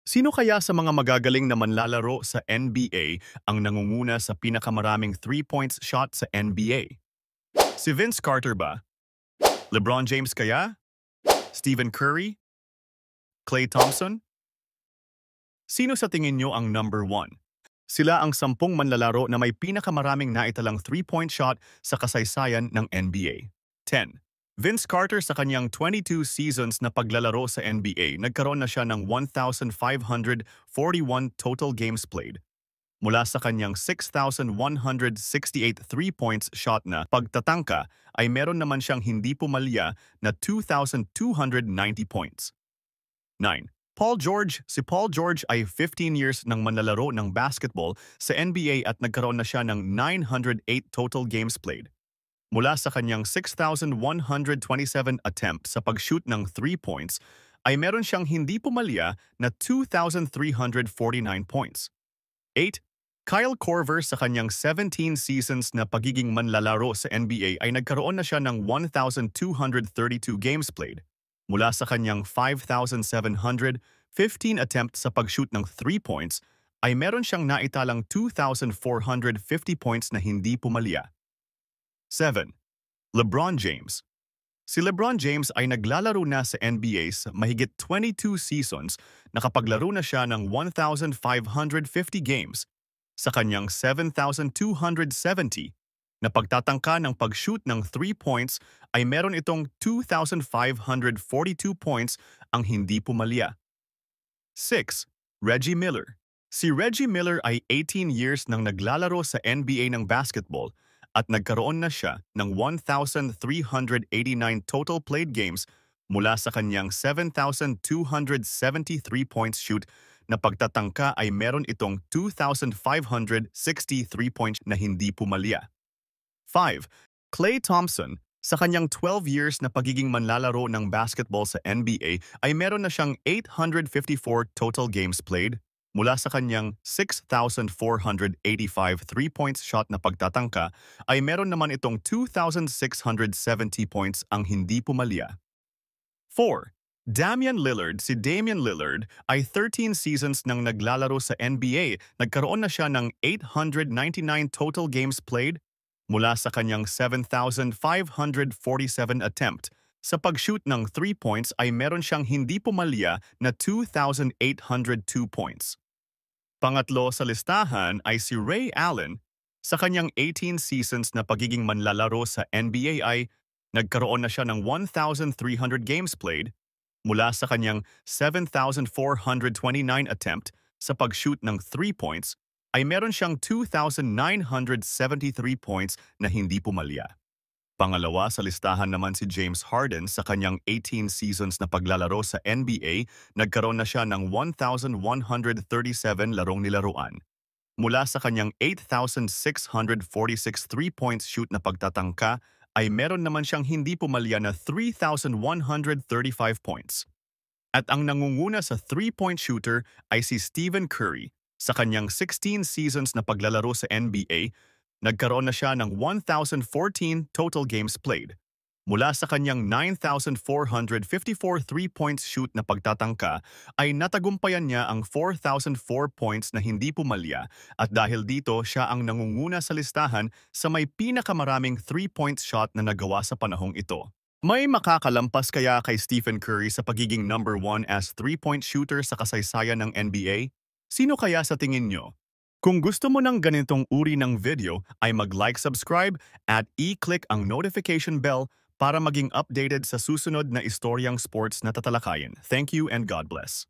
Sino kaya sa mga magagaling na manlalaro sa NBA ang nangunguna sa pinakamaraming 3 points shot sa NBA? Si Vince Carter ba? LeBron James kaya? Stephen Curry? Klay Thompson? Sino sa tingin nyo ang number one? Sila ang 10 manlalaro na may pinakamaraming naitalang 3-point shot sa kasaysayan ng NBA. 10. Vince Carter sa kanyang 22 seasons na paglalaro sa NBA, nagkaroon na siya ng 1,541 total games played. Mula sa kanyang 6,168 3-points shot na pagtatangka, ay meron naman siyang hindi pumalya na 2,290 points. 9. Paul George. Si Paul George ay 15 years nang manlalaro ng basketball sa NBA at nagkaroon na siya ng 908 total games played. Mula sa kanyang 6,127 attempt sa pag-shoot ng 3 points, ay meron siyang hindi pumalya na 2,349 points. 8. Kyle Korver sa kanyang 17 seasons na pagiging manlalaro sa NBA ay nagkaroon na siya ng 1,232 games played. Mula sa kanyang 5,715 attempt sa pag-shoot ng 3 points, ay meron siyang naitalang 2,450 points na hindi pumalya. 7. LeBron James. Si LeBron James ay naglalaro na sa NBA sa mahigit 22 seasons, nakapaglaro na siya ng 1,550 games. Sa kanyang 7,270 na pagtatangka ng pag-shoot ng 3 points ay meron itong 2,542 points ang hindi pumalya. 6. Reggie Miller. Si Reggie Miller ay 18 years nang naglalaro sa NBA ng basketball at nagkaroon na siya ng 1,389 total played games mula sa kanyang 7,273 points shoot na pagtatangka ay meron itong 2,563 points na hindi pumalya. 5. Klay Thompson. Sa kanyang 12 years na pagiging manlalaro ng basketball sa NBA ay meron na siyang 854 total games played. Mula sa kanyang 6,485 3-points shot na pagtatangka ay meron naman itong 2,670 points ang hindi pumalya. 4. Damian Lillard. Si Damian Lillard ay 13 seasons nang naglalaro sa NBA. Nagkaroon na siya ng 899 total games played mula sa kanyang 7,547 attempt. Sa pag-shoot ng 3 points ay meron siyang hindi pumalya na 2,802 points. Pangatlo sa listahan ay si Ray Allen. Sa kanyang 18 seasons na pagiging manlalaro sa NBA ay nagkaroon na siya ng 1,300 games played mula sa kanyang 7,429 attempt sa pag-shoot ng 3 points ay meron siyang 2,973 points na hindi pumalya. Pangalawa sa listahan naman si James Harden. Sa kanyang 18 seasons na paglalaro sa NBA, nagkaroon na siya ng 1,137 larong nilaruan. Mula sa kanyang 8,646 3-points shoot na pagtatangka, ay meron naman siyang hindi pumalya na 3,135 points. At ang nangunguna sa 3-point shooter ay si Stephen Curry. Sa kanyang 16 seasons na paglalaro sa NBA, nagkaroon na siya ng 1,014 total games played. Mula sa kanyang 9,454 3-points shoot na pagtatangka, ay natagumpayan niya ang 4,004 points na hindi pumalya at dahil dito siya ang nangunguna sa listahan sa may pinakamaraming 3-points shot na nagawa sa panahong ito. May makakalampas kaya kay Stephen Curry sa pagiging number 1 as 3-point shooter sa kasaysayan ng NBA? Sino kaya sa tingin nyo? Kung gusto mo ng ganitong uri ng video, ay mag-like, subscribe at i-click ang notification bell para maging updated sa susunod na istoryang sports na tatalakayin. Thank you and God bless.